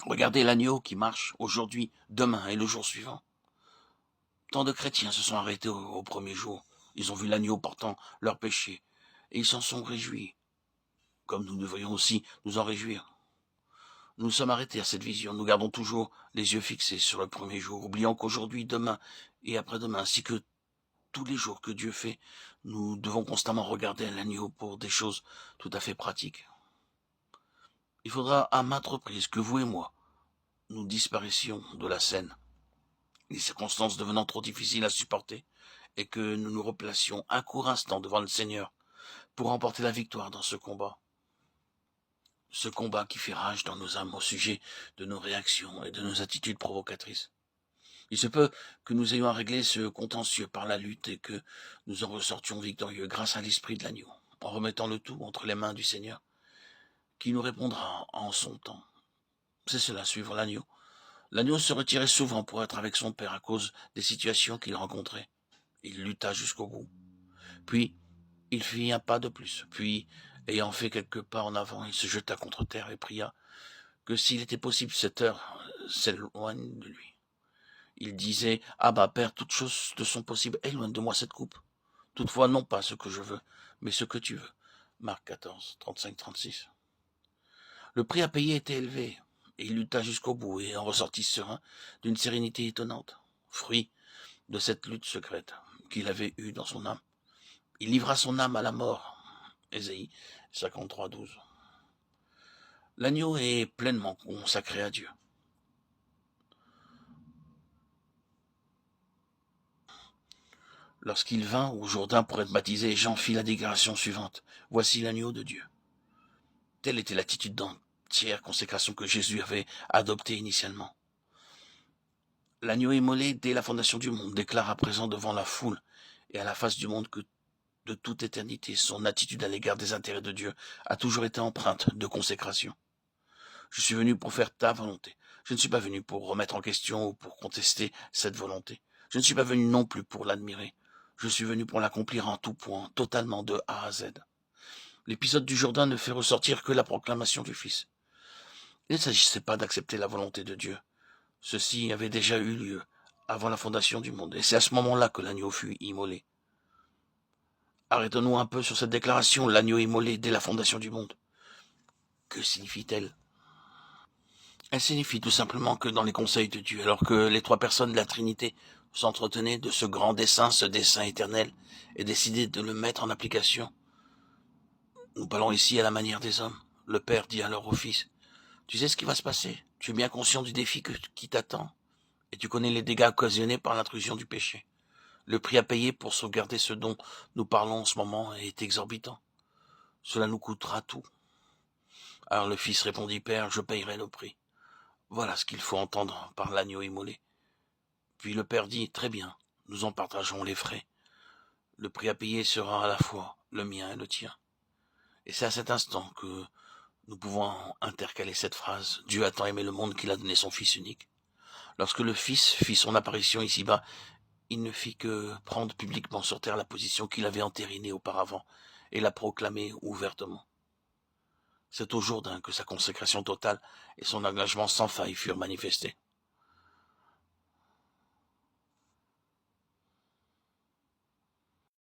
Regardez l'agneau qui marche aujourd'hui, demain et le jour suivant. Tant de chrétiens se sont arrêtés au premier jour. Ils ont vu l'agneau portant leurs péchés et ils s'en sont réjouis, comme nous devrions aussi nous en réjouir. Nous nous sommes arrêtés à cette vision. Nous gardons toujours les yeux fixés sur le premier jour, oubliant qu'aujourd'hui, demain et après-demain, ainsi que tous les jours que Dieu fait, nous devons constamment regarder l'agneau pour des choses tout à fait pratiques. Il faudra à maintes reprises que vous et moi, nous disparaissions de la scène, les circonstances devenant trop difficiles à supporter, et que nous nous replacions un court instant devant le Seigneur pour remporter la victoire dans ce combat. Ce combat qui fait rage dans nos âmes au sujet de nos réactions et de nos attitudes provocatrices. Il se peut que nous ayons à régler ce contentieux par la lutte et que nous en ressortions victorieux grâce à l'esprit de l'agneau, en remettant le tout entre les mains du Seigneur, qui nous répondra en son temps. C'est cela, suivre l'agneau. L'agneau se retirait souvent pour être avec son père à cause des situations qu'il rencontrait. Il lutta jusqu'au bout. Puis, il fit un pas de plus. Puis, ayant fait quelques pas en avant, il se jeta contre terre et pria que s'il était possible cette heure s'éloigne de lui. Il disait, « Abba, Père, toutes choses te sont possibles, éloigne de moi cette coupe. Toutefois, non pas ce que je veux, mais ce que tu veux. » Marc 14, 35-36. Le prix à payer était élevé, et il lutta jusqu'au bout et en ressortit serein d'une sérénité étonnante, fruit de cette lutte secrète qu'il avait eue dans son âme. Il livra son âme à la mort. Ésaïe 53, 12. L'agneau est pleinement consacré à Dieu. Lorsqu'il vint au Jourdain pour être baptisé, Jean fit la déclaration suivante. « Voici l'agneau de Dieu. » Telle était l'attitude d'entière consécration que Jésus avait adoptée initialement. L'agneau immolé dès la fondation du monde déclare à présent devant la foule et à la face du monde que de toute éternité, son attitude à l'égard des intérêts de Dieu a toujours été empreinte de consécration. Je suis venu pour faire ta volonté. Je ne suis pas venu pour remettre en question ou pour contester cette volonté. Je ne suis pas venu non plus pour l'admirer. Je suis venu pour l'accomplir en tout point, totalement de A à Z. L'épisode du Jourdain ne fait ressortir que la proclamation du Fils. Il ne s'agissait pas d'accepter la volonté de Dieu. Ceci avait déjà eu lieu avant la fondation du monde, et c'est à ce moment-là que l'agneau fut immolé. Arrêtons-nous un peu sur cette déclaration, l'agneau immolé dès la fondation du monde. Que signifie-t-elle ? Elle signifie tout simplement que dans les conseils de Dieu, alors que les trois personnes de la Trinité s'entretenaient de ce grand dessein, ce dessein éternel, et décidaient de le mettre en application, nous parlons ici à la manière des hommes. Le Père dit alors au Fils, « Tu sais ce qui va se passer, tu es bien conscient du défi qui t'attend, et tu connais les dégâts occasionnés par l'intrusion du péché. Le prix à payer pour sauvegarder ce dont nous parlons en ce moment est exorbitant. Cela nous coûtera tout. » Alors le Fils répondit, « Père, je payerai le prix. » Voilà ce qu'il faut entendre par l'agneau immolé. Puis le Père dit, « Très bien, nous en partagerons les frais. Le prix à payer sera à la fois le mien et le tien. » Et c'est à cet instant que nous pouvons intercaler cette phrase, « Dieu a tant aimé le monde qu'il a donné son Fils unique. » Lorsque le Fils fit son apparition ici-bas, il ne fit que prendre publiquement sur terre la position qu'il avait entérinée auparavant et la proclamer ouvertement. C'est au Jourdain que sa consécration totale et son engagement sans faille furent manifestés.